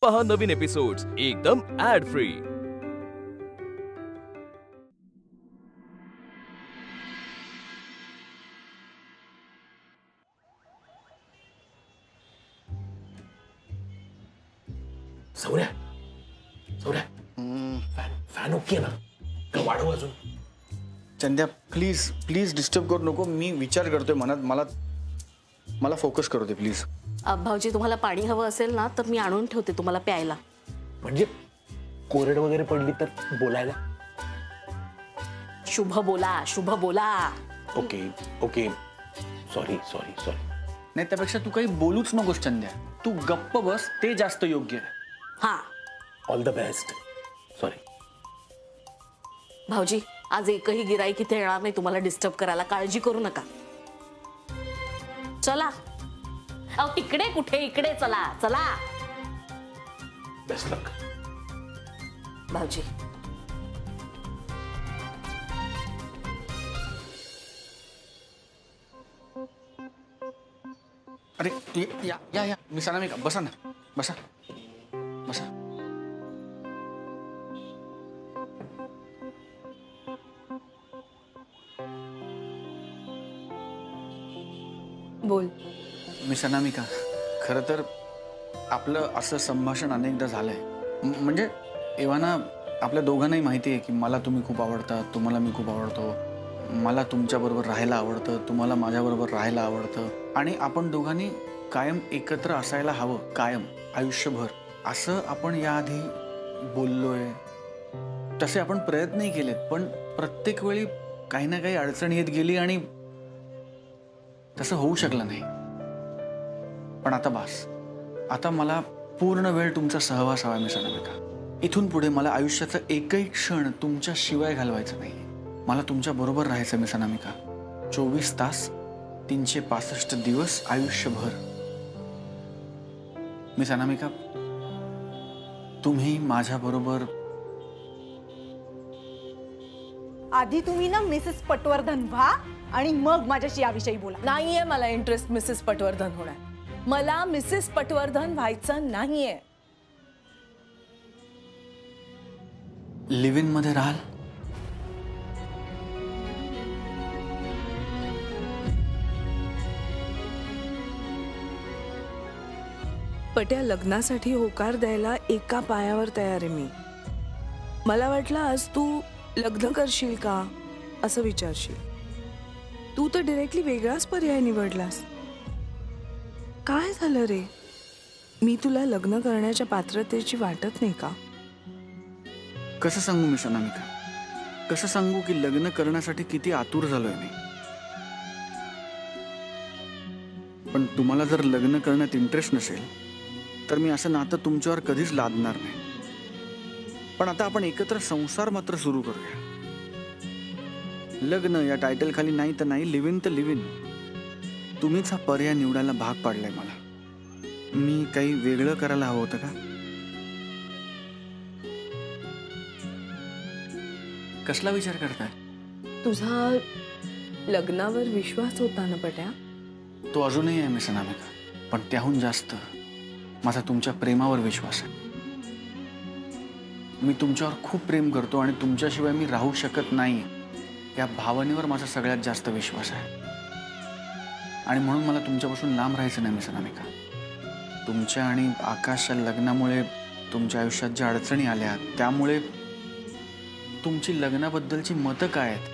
पहा नवीन एपिसोड्स एकदम ad free. Saurya Saurya fan okay ना का वाढव अजून? चंद्या प्लीज प्लीज डिस्टर्ब करू नको. मी विचार करतोय मनात. मला फोकस करू दे प्लीज. भाऊजी तुम्हाला पाणी हवं असेल ना तर मी आणून ठेवते तुम्हाला प्यायला. म्हणजे कोरड वगैरे पडली तर बोलायला? शुभ बोला शुभ बोला. Okay okay sorry sorry sorry. नाही त्यापेक्षा तू काही बोलूच नकोस चंद्या. तू गप्प बस ते जास्त योग्य आहे. हा ऑल द बेस्ट. सॉरी भाऊजी आज एकही गिराईक इथे येणार नाही तुम्हाला डिस्टर्ब करायला. काळजी करू नका. चला अहो तिकडे कुठे इकडे चला चला. बेस्ट लक भाऊजी. अरे या या या मी सनामिका बसा ना. बसा बसा. बोल. मी सनामिका खरं तर आपलं असं संभाषण अनेकदा झालंय. म्हणजे एव्हाना आपल्या दोघांनाही माहिती आहे की मला तुम्ही खूप आवडता, तुम्हाला मी खूप आवडतो. मला तुमच्याबरोबर राहायला आवडतं, तुम्हाला माझ्याबरोबर राहायला आवडतं. आणि आपण दोघांनी कायम एकत्र असायला हवं, कायम आयुष्यभर असं आपण याआधी बोललोय. तसे आपण प्रयत्नही केलेत पण प्रत्येक वेळी काही ना काही अडचण येत गेली आणि तसं होऊ शकलं नाही. पण आता बास. आता मला पूर्ण वेळ तुमचा सहवास हवा मी सनामिका. इथून पुढे मला आयुष्याचा एकही क्षण तुमच्या शिवाय घालवायचा नाही. मला तुमच्या बरोबर राहायचं मी सनामिका. 24 तास 365 दिवस आयुष्यभर. मी सनामिका तुम्ही माझ्या बरोबर. आधी तुम्ही ना मिसेस पटवर्धन व्हा आणि मग माझ्याशी याविषयी बोला. नाहीये मला इंटरेस्ट मिसेस पटवर्धन होणार. मला मिसेस पटवर्धन व्हायचं नाहीये. लिव्ह इन मध्ये राहाल? पट्या लग्नासाठी होकार द्यायला एका पायावर तयार आहे मी. मला वाटलं आज तू लग्न करशील का असं विचारशील. तू तर डायरेक्टली वेगळाच पर्याय निवडलास. काय झालं रे? मी तुला लग्न करण्याच्या पात्रतेची वाटत नाही का? कसं सांगू मी सनामिका? कसं सांगू की लग्न करण्यासाठी किती आतुर झालोय मी. पण तुम्हाला जर लग्न करण्यात इंटरेस्ट नसेल तर मी असं नातं तुमच्यावर कधीच लादणार नाही. पण आता आपण एकत्र संसार मात्र सुरू करूया. लग्न या टायटल खाली नाही तर नाही, लिव्ह इन तर लिव्ह इन. तुम्हीच हा पर्याय निवडायला भाग पाडलाय मला. मी काही वेगळं करायला हवं होतं का? कसला विचार करताय? तुझा लग्नावर विश्वास होता ना पट्या? तो अजूनही आहे मी सनामिका. पण त्याहून जास्त माझा तुमच्या प्रेमावर विश्वास आहे. मी तुमच्यावर खूप प्रेम करतो आणि तुमच्याशिवाय मी राहू शकत नाही या भावनेवर माझा सगळ्यात जास्त विश्वास आहे. आणि म्हणून मला तुमच्यापासून लांब राहायचं नाही मी सनामिका. तुमच्या आणि आकाशच्या लग्नामुळे तुमच्या आयुष्यात ज्या अडचणी आल्या त्यामुळे तुमची लग्नाबद्दलची मतं काय आहेत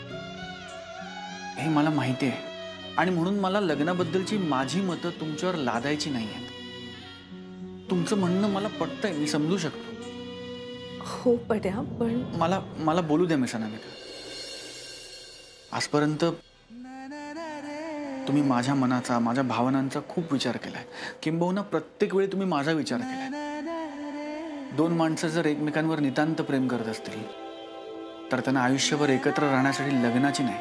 हे मला माहिती आहे. आणि म्हणून मला लग्नाबद्दलची माझी मतं तुमच्यावर लादायची नाही आहेत. तुमचं म्हणणं मला पटतंय, मी समजू शकतो. हो पट्या पण मला बोलू द्या मी सनामिका. आजपर्यंत तुम्ही माझ्या मनाचा, माझ्या भावनांचा खूप विचार केलाय. किंबहुना प्रत्येक वेळी तुम्ही माझा विचार केलाय. दोन माणसं जर एकमेकांवर नितांत प्रेम करत असतील तर त्यांना आयुष्यभर एकत्र राहण्यासाठी लग्नाची नाही,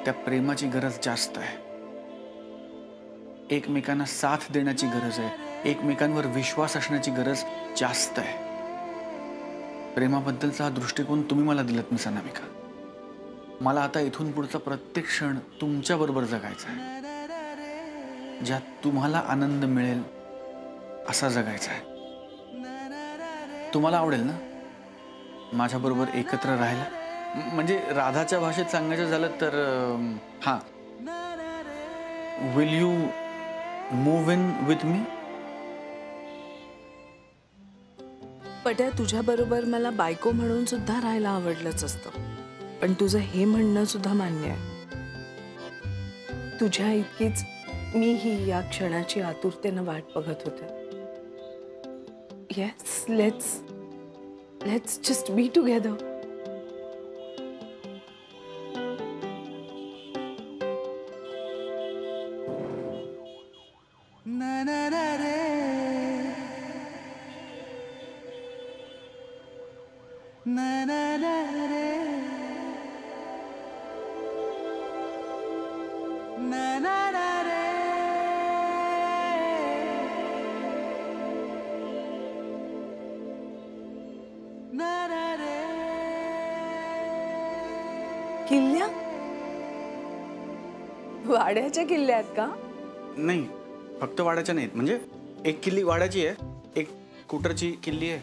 त्या प्रेमाची गरज जास्त आहे. एकमेकांना साथ देण्याची गरज आहे. एकमेकांवर विश्वास असण्याची गरज जास्त आहे. प्रेमाबद्दलचा हा दृष्टिकोन तुम्ही मला दिलात मी सनामिका. मला आता इथून पुढचा प्रत्येक क्षण तुमच्याबरोबर जगायचा आहे. ज्यात तुम्हाला आनंद मिळेल असा जगायचा आहे. तुम्हाला आवडेल ना माझ्याबरोबर एकत्र राहायला? म्हणजे राधाच्या भाषेत सांगायचं झालं तर हां, will you move in with me? Patya, तुझ्या बरोबर मला बायको म्हणून सुद्धा राहायला आवडलंच असतं, पण तुझं हे म्हणणं सुद्धा मान्य आहे. तुझ्या इतकीच मीही या क्षणाची आतुरतेनं वाट बघत होते. Yes, let's just be together. किल्ल्या? वाड्याच्या किल्ल्या आहेत का? नाही, फक्त वाड्याच्या नाहीत. म्हणजे एक किल्ली वाड्याची आहे, एक स्कूटरची किल्ली आहे,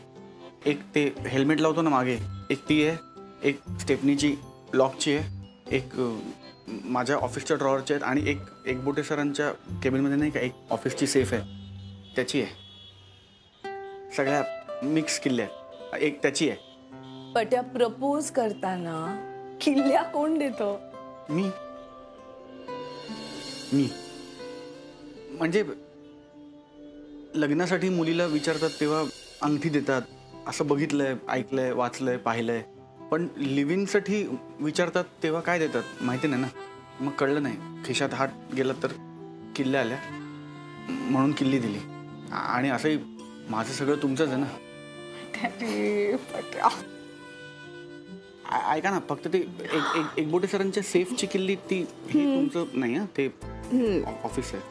एक ते हेल्मेट लावतो ना मागे, एक ती आहे, एक स्टेपनीची लॉकची आहे, एक माझ्या ऑफिसच्या ड्रॉवरची आहेत, आणि एक बोटे सरांच्या केबिनमध्ये नाही का एक ऑफिसची सेफ आहे त्याची आहे. सगळ्या मिक्स किल्ल्या आहेत. एक त्याची आहे. पट्या, प्रपोज करताना किल्ल्या कोण देतो? मी म्हणजे लग्नासाठी मुलीला विचारतात तेव्हा अंगठी देतात असं बघितलंय, ऐकलंय, वाचलंय, पाहिलंय. पण लिव्हिंगसाठी विचारतात तेव्हा काय देतात माहिती नाही ना. मग कळलं नाही, खिशात हात गेला तर किल्ल्या आल्या म्हणून किल्ली दिली. आणि असंही माझं सगळं तुमचंच आहे ना. ऐका ना, फक्त ते एक बोटे सरांच्या सेफची किल्ली ती हे तुमचं नाही. ते ऑफिस आहे.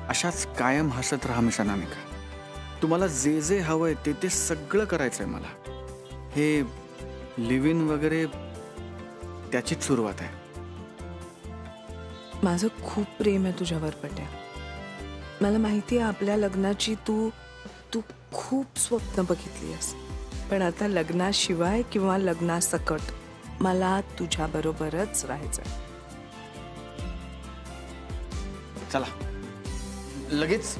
अशाच कायम हसत राहा मिस अनामिका. तुम्हाला जे जे हवंय ते सगळं करायचंय मला. हे लिव्ह इन वगैरे त्याचीच सुरुवात आहे. माझं खूप प्रेम आहे तुझ्यावर पट्या. मला माहिती आहे आपल्या लग्नाची तू खूप स्वप्न बघितली आहेस, पण आता लग्नाशिवाय किंवा लग्नासकट मला तुझ्या बरोबरच राहायचंय. चला लगेच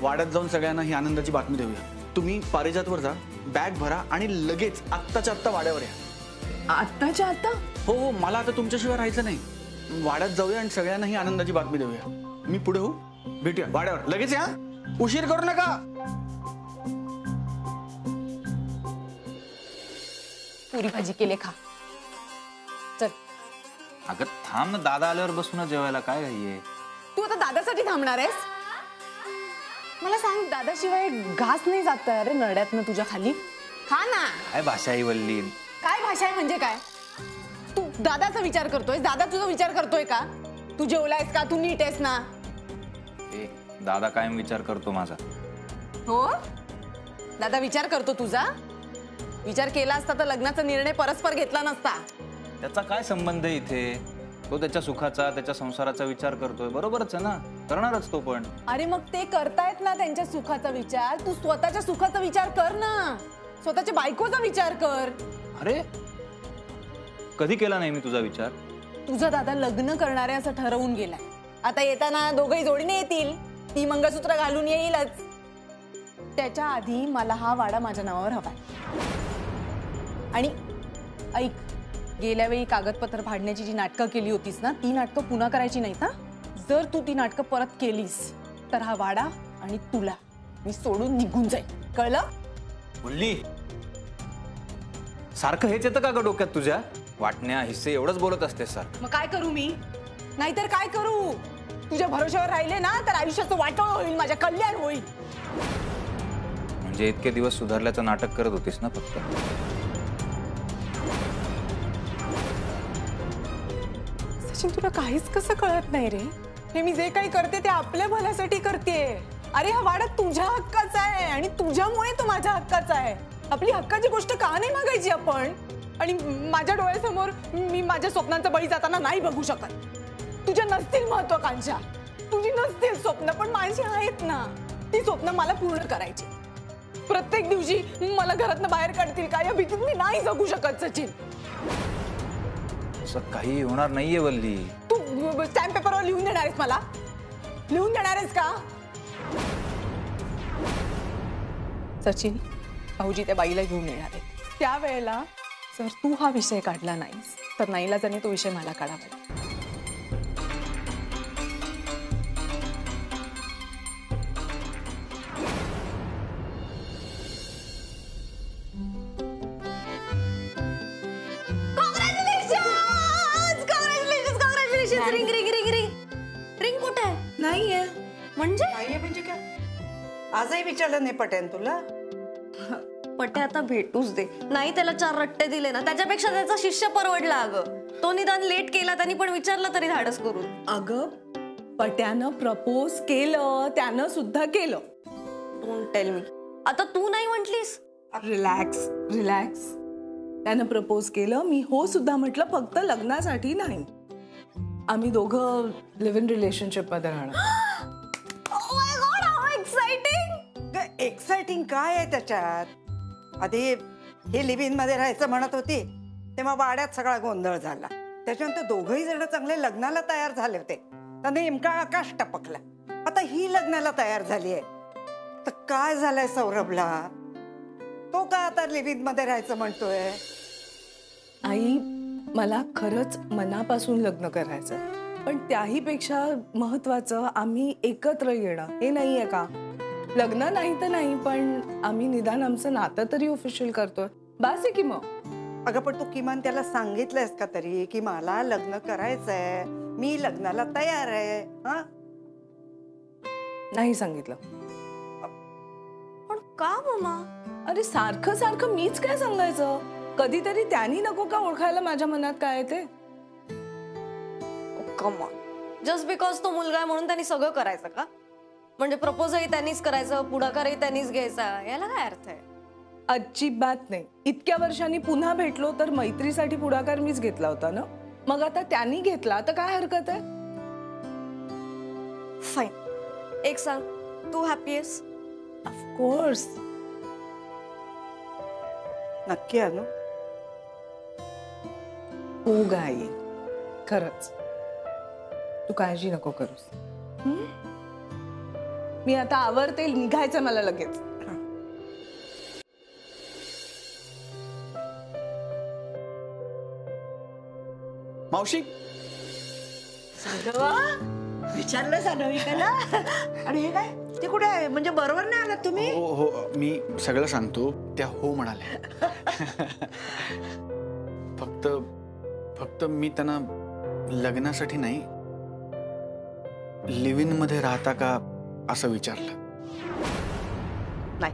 वाड्यात जाऊन सगळ्यांना ही आनंदाची बातमी देऊया. तुम्ही पारिजातवर जा, बॅग भरा आणि लगेच आत्ताच्या आत्ता वाड्यावर या. आत्ताच्या आता? हो, मला आता तुमच्याशिवाय राहायचं नाही. वाड्यात जाऊया आणि सगळ्यांना ही आनंदाची बातमी देऊया. मी पुढे होऊ, भेटूया वाड्यावर. लगेच या, उशीर करू नका. पुरी भाजी केले खा. चल. अगं थांब ना, दादा आल्यावर बसू ना जेवायला. काय घाई आहे? तू आता दादासाठी थांबणार आहेस? मला सांग, दादाशिवाय घास नाही जात अरे नरड्यातनं तुझ्या खाली. खा ना. काय भाषा आहे वल्ली? काय भाषा आहे म्हणजे काय? तू दादाचा विचार करतोय? दादा तुझा विचार करतोय का? तू जेवलायस का? तू नीट आहेस ना? दादा कायम विचार करतो माझा. हो, दादा विचार करतो तुझा? विचार केला असता तर लग्नाचा निर्णय परस्पर घेतला नसता. त्याचा काय संबंध आहे इथे? तो त्याच्या सुखाचा, त्याच्या संसाराचा विचार करतोय, बरोबरच आहे ना, करणारच तो पण. अरे मग ते करतायत ना त्यांच्या सुखाचा विचार, तू स्वतःच्या सुखाचा विचार कर ना. स्वतःच्या बायकोचा विचार कर. अरे कधी केला नाही मी तुझा विचार. तुझा दादा लग्न करणारे असं ठरवून गेलाय. आता येताना दोघही जोडीने येतील, ती मंगळसूत्र घालून येईलच. त्याच्या आधी मला हा वाडा माझ्या नावावर हवाय. आणि ऐक, गेल्या वेळी कागदपत्र फाडण्याची जी नाटकं केली होतीस ना, ती नाटकं पुन्हा करायची नाहीत ना. जर तू ती नाटकं परत केलीस तर हा वाडा आणि तुला मी सोडून निघून जाईल, कळलं? बोलली सारखं हेच येतं का ग डोक्यात तुझ्या? वाटण्या हिस्से एवढंच बोलत असते सर. मग काय करू मी? नाहीतर काय करू? तुझ्या भरोश्यावर राहिले ना तर आयुष्याचं वाटोळ होईल, माझ्या कल्याण होईल. म्हणजे इतके दिवस सुधारल्याचं नाटक करत होतीस ना फक्त. सचिन, तुला काहीच कसं कळत नाही रे? हे मी जे काही करते ते आपल्या भल्यासाठी करते. अरे हा वाडा तुझ्या हक्काचा आहे आणि तुझ्यामुळे तो माझ्या हक्काचा आहे. आपली हक्काची गोष्ट का नाही मागायची आपण? आणि माझ्या डोळ्यासमोर मी माझ्या स्वप्नांचा बळी जाताना नाही बघू शकत. तुझ्या नसतील महत्वाकांक्षा, तुझी नसतील स्वप्न, पण माझी आहेत ना. ती स्वप्न मला पूर्ण करायची. प्रत्येक दिवशी मला घरातनं बाहेर काढतील का या भीतीत मी नाही जगू शकत सचिन. असं काही होणार नाहीये वल्ली. तू स्टॅम्प पेपरवर लिहून देणार आहेस मला? लिहून देणार आहेस का? सचिन, भाऊजी त्या बाईला घेऊन येणार आहे. त्यावेळेला जर तू हा विषय काढला नाहीस तर नाईलाजाने तो विषय मला काढावा. Ring ring ring ring ring कुठे आहे? नाहीये. म्हणजे नाहीये म्हणजे काय? आजही विचारलं नाही पटेन तुला? पटे आता भेटूच दे. नाही त्याला 4 रट्टे दिले ना, त्याच्यापेक्षा त्याचा शिष्य परवडला. अगं तो निदान लेट केला, त्यांनी पण विचारलं तरी धाडस करून. अगं पट्यानं प्रपोज केलं, त्यानं सुद्धा केलं. Don't tell me. आता तू नाही म्हटलीस? Relax relax. त्यानं प्रपोज केलं, मी हो सुद्धा म्हटलं, फक्त लग्नासाठी नाही. आम्ही दोघं लिव्ह इन रिलेशनशिप मध्ये राहणार. Oh my God, how exciting. Exciting काय आहे त्याच्यात? आधी हे लिव्ह इन मध्ये राहायचं म्हणत होती, तेव्हा वाड्यात सगळा गोंधळ झाला. त्याच्यानंतर दोघही जण चांगले लग्नाला तयार झाले होते, तर नेमका आकाश टपकला. आता ही लग्नाला तयार झाली आहे, तर काय झालंय सौरभला? तो का आता लिव्ह इन मध्ये राहायचं म्हणतोय? आई, मला खरंच मनापासून लग्न करायचं, पण त्याही पेक्षा महत्वाचं आम्ही एकत्र येणं हे नाहीये का? लग्न नाही तर नाही, पण आम्ही निदान आमचं नातं तरी ऑफिशियल करतोय. बास आहे की मग. अगं पण तू किमान त्याला सांगितलंयस का तरी की मला लग्न करायचंय, मी लग्नाला तयार आहे? हा, नाही सांगितलं. पण का मम्मा? अरे सारखं सारखं मीच काय सांगायचं? कधीतरी त्यांनी नको का ओळखायला माझ्या मनात काय ते? कम ऑन, जस्ट बिकॉज तो मुलगा आहे म्हणून त्यांनी सगळं करायचं का? म्हणजे प्रपोजही त्यांनीच करायचं, पुढाकारही त्यांनीच घ्यायचा, याला काय अर्थ आहे? अजिबात नाही. इतक्या वर्षांनी पुन्हा भेटलो तर मैत्रीसाठी पुढाकार मीच घेतला होता ना. मग आता त्यांनी घेतला तर काय हरकत आहे? फाईन. एक सांग, तू हॅपी आहेस? ऑफकोर्स. नक्की अनु? हो गाई, खरंच. तू काळजी नको करूस. मी आता आवरते, निघायचं मला लगेच. मावशी, विचारलं सानविकाला? आणि हे काय, ते कुठे आहे? म्हणजे बरोबर नाही आलात तुम्ही? हो हो, मी सगळं सांगतो. त्या हो म्हणाल्या. फक्त मी त्यांना लग्नासाठी नाही, लिव्ह इन मध्ये राहता का असं विचारलं. नाही,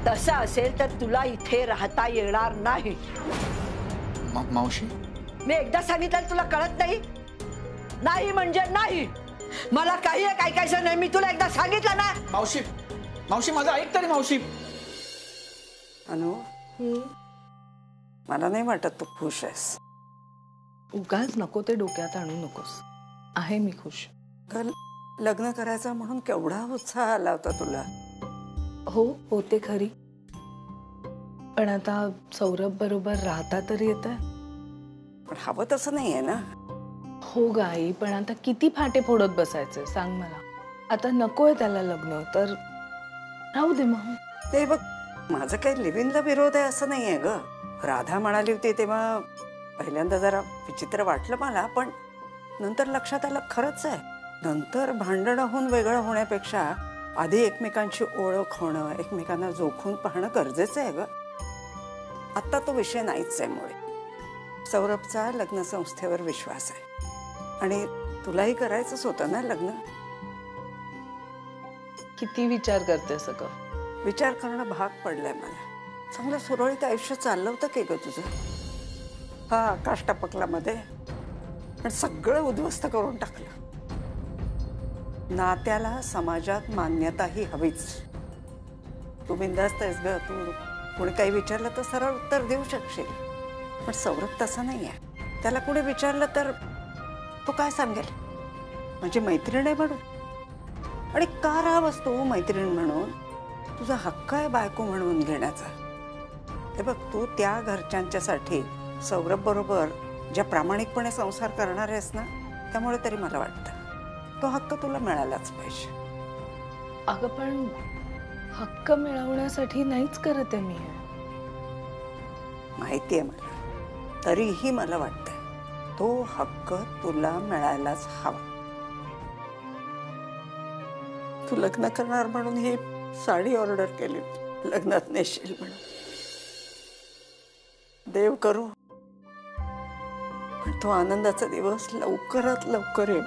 तसं असेल तर तुला इथे राहता येणार नाही. मावशी, मी एकदा सांगितलं तुला कळत नाही? नाही म्हणजे नाही. मला काही ऐकायचं नाही. मी तुला एकदा सांगितलं ना. मावशी मावशी माझं ऐक तरी. मावशी, अनु, मला नाही वाटत तू खुश आहेस. उगाच नको ते डोक्यात आणू नकोस. आहे मी खुश. कारण लग्न करायचं म्हणून केवढा उत्साह आला होता तुला. हो, होते खरी. पण आता सौरभ बरोबर राहता तरी येतं. पण हवं तसं नाहीये ना. हो गाई, पण आता किती फाटे फोडत बसायचे सांग मला. आता नकोय त्याला लग्न तर राहू दे मग. ते बघ, माझं काही लिव्ह इनला विरोध आहे असं नाहीये ग. राधा म्हणाली होती तेव्हा पहिल्यांदा जरा विचित्र वाटलं मला, पण नंतर लक्षात आलं खरंच आहे. नंतर भांडणं होऊन वेगळं होण्यापेक्षा आधी एकमेकांची ओळख होणं, एकमेकांना जोखून पाहणं गरजेचं आहे ग. आता तो विषय नाहीच आहे. मुळे सौरभचा लग्न संस्थेवर विश्वास आहे आणि तुलाही करायचंच होतं ना लग्न. किती विचार करते सगळं. विचार करणं भाग पडलाय मला. चांगलं सुरळीत आयुष्य चाललं होतं की ग तुझं. हा आकाश टपकला मध्ये, पण सगळं उद्ध्वस्त करून टाकलं. नात्याला समाजात मान्यताही हवीच. तू बिनधास्त आहेस ग. तू कोणी काही विचारलं तर सरळ उत्तर देऊ शकशील, पण सौरभ तसा नाही आहे. त्याला कोणी विचारलं तर तो काय सांगेल? म्हणजे मैत्रीण आहे म्हणून? आणि का राहावंस तू मैत्रीण म्हणून? तुझा हक्क आहे बायको म्हणून घेण्याचा. हे बघ, तू त्या घरच्यांच्यासाठी सौरभ बरोबर ज्या प्रामाणिकपणे संसार करणार आहेस ना, त्यामुळे तरी मला वाटतं तो हक्क तुला मिळालाच पाहिजे. अगं पण हक्क मिळवण्यासाठी नाहीच करत आहे मी. माहिती आहे मला, तरीही मला वाटतंय तो हक्क तुला मिळायलाच हवा. तू लग्न करणार म्हणून ही साडी ऑर्डर केली, लग्नात नेशील म्हणून. देव करू पण तो आनंदाचा दिवस लवकरात लवकर येईल.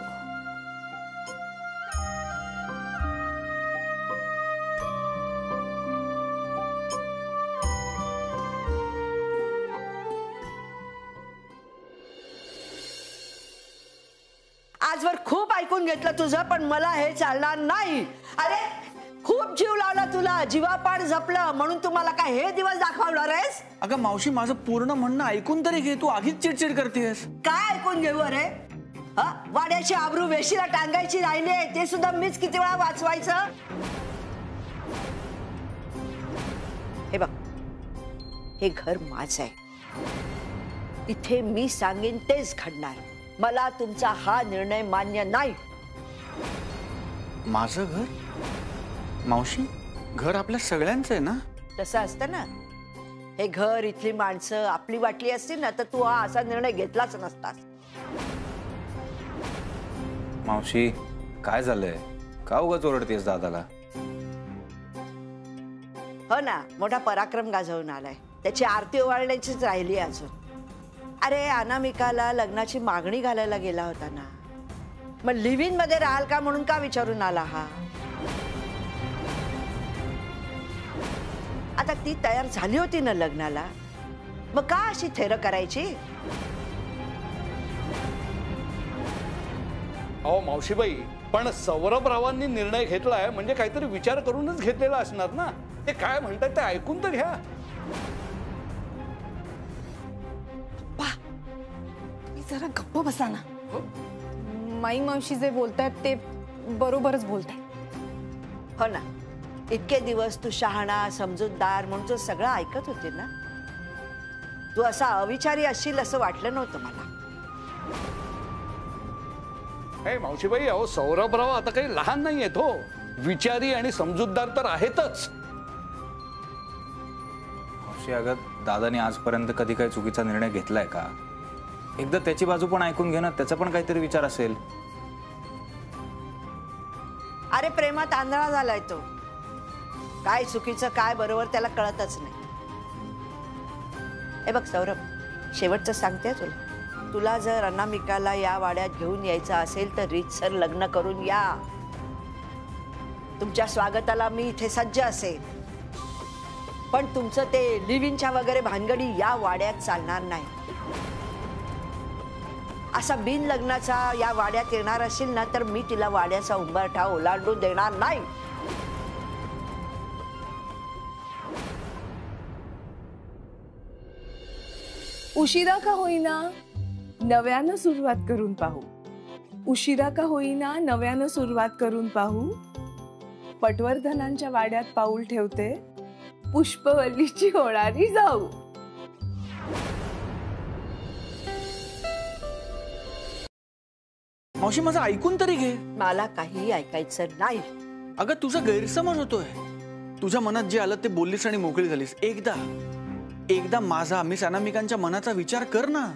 आजवर खूप ऐकून घेतलं तुझं, पण मला हे चालणार नाही. अरे खूप जीव लावला तुला, जीवापाड जपलं म्हणून तुम्हाला काय हे दिवस दाखवणार आहेस? अगं मावशी, माझं पूर्ण म्हणणं ऐकून तरी घे. तू आधीच चिडचिड करतेस. काय ऐकून घेऊ? अरे वाड्याची आबरू वेशीला टांगायची राहिली आहे, ते सुद्धा मीच किती वेळा वाचवायचं? हे बघ, हे घर माझं आहे. इथे मी सांगेन तेच घडणार. मला तुमचा हा निर्णय मान्य नाही. माझं घर? मावशी, घर आपल्या सगळ्यांचं आहे ना? तसं असतं ना. हे घर, इथली माणसं आपली वाटली असती ना, तर तू हा असा निर्णय घेतलाच नसतास. मावशी, काय झालंय? का उगाच ओरडतेस दादाला? हो ना, मोठा पराक्रम गाजवून आलाय. त्याची आरती ओवाळण्याचीच राहिली अजून. अरे अनामिकाला लग्नाची मागणी घालायला गेला होता ना, मग लिव्ह इन मध्ये राहाल का म्हणून का विचारून आला हा? आता ती तयार झाली होती ना लग्नाला, मग का अशी थेर करायची? अहो मावशीबाई, पण सौरभरावांनी निर्णय घेतलाय म्हणजे काहीतरी विचार करूनच घेतलेला असणार ना. ते काय म्हणतात ते ऐकून तर घ्या. जरा गप्प बसा ना. माई मावशी जे बोलतायत ते बरोबरच बोलतायत. हो ना, इतके दिवस तू शहाणा समजूतदार म्हणून तू सगळं ऐकत होती ना. तू असा अविचारी असशील असं वाटलं नव्हतं मला. हे मावशीबाई, अहो सौरभराव आता काही लहान नाहीयेत हो. विचारी आणि समजूतदार तर आहेतच. मावशी, अगं दादाने आजपर्यंत कधी काही चुकीचा निर्णय घेतलाय का? एकदा त्याची बाजू पण ऐकून घे ना, त्याचा पण काहीतरी विचार असेल. अरे प्रेमात आंधळा झालाय तो. काय चुकीचं काय बरोबर त्याला कळतच नाही. हे बघ सौरभ, शेवटचं सांगते तुला. तुला जर अनामिकाला या वाड्यात घेऊन यायचं असेल तर रीतसर लग्न करून या. तुमच्या स्वागताला मी इथे सज्ज असेल, पण तुमचं ते लिव्ह इनच्या वगैरे भानगडी या वाड्यात चालणार नाही. असा बिन लग्नाचा या वाड्यात येणार असेल ना, तर मी तिला वाड्याचा उंबरठा ओलांडून देणार नाही. उशिरा का होईना नव्यानं सुरुवात करून पाहू. उशिरा का होईना नव्यानं सुरुवात करून पाहू. पटवर्धनांच्या वाड्यात पाऊल ठेवते, पुष्पवल्लीची होणारी जाऊ. मावशी, माझं ऐकून तरी घे. मला काही ऐकायचं नाही. अगं तुझा गैरसमज होतोय. तुझ्या मनात जे आलं ते बोललीस आणि मोकळी झालीस. एकदा माझा, मिस अनामिकांच्या मनाचा विचार कर ना.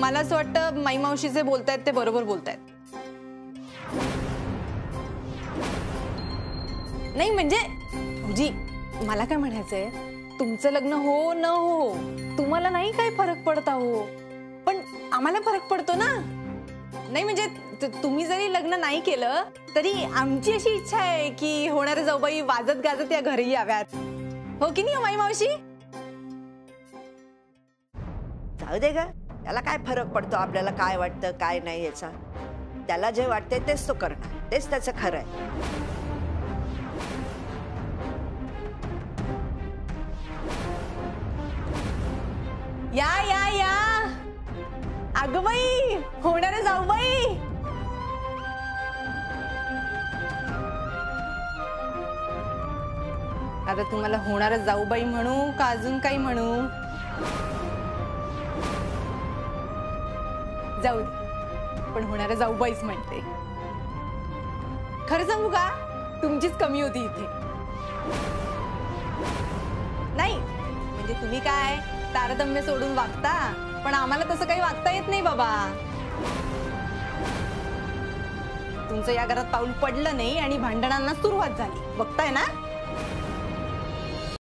मला असं वाटतं माई मावशी जे बोलतायत ते बरोबर बोलतायत. नाही म्हणजे जी मला काय म्हणायचंय, तुमचं लग्न हो न हो तुम्हाला नाही काही फरक पडता हो, पण आम्हाला फरक पडतो ना. नाही म्हणजे तुम्ही जरी लग्न नाही केलं तरी आमची अशी इच्छा आहे की होणाऱ्या जाऊबाई वाजत गाजत या घरी याव्यात. हो की नाही माई मावशी? जाऊ दे ग, त्याला काय फरक पडतो आपल्याला काय वाटतं काय नाही याचा. त्याला जे वाटते तेच तो करणार, तेच त्याचं खरं आहे. या या जाऊबाई, होणारे जाऊबाई. आता तुम्हाला होणारे जाऊबाई म्हणू का अजून काही म्हणू? जाऊ दे, पण होणारे जाऊबाईच म्हणते. खरं सांगू का, तुमचीच कमी होती इथे. नाही म्हणजे तुम्ही काय तारतम्य सोडून वागता, पण आम्हाला तसं काही वागता येत नाही बाबा. तुमचं या घरात पाऊल पडलं नाही आणि भांडणांना सुरुवात झाली, बघताय ना.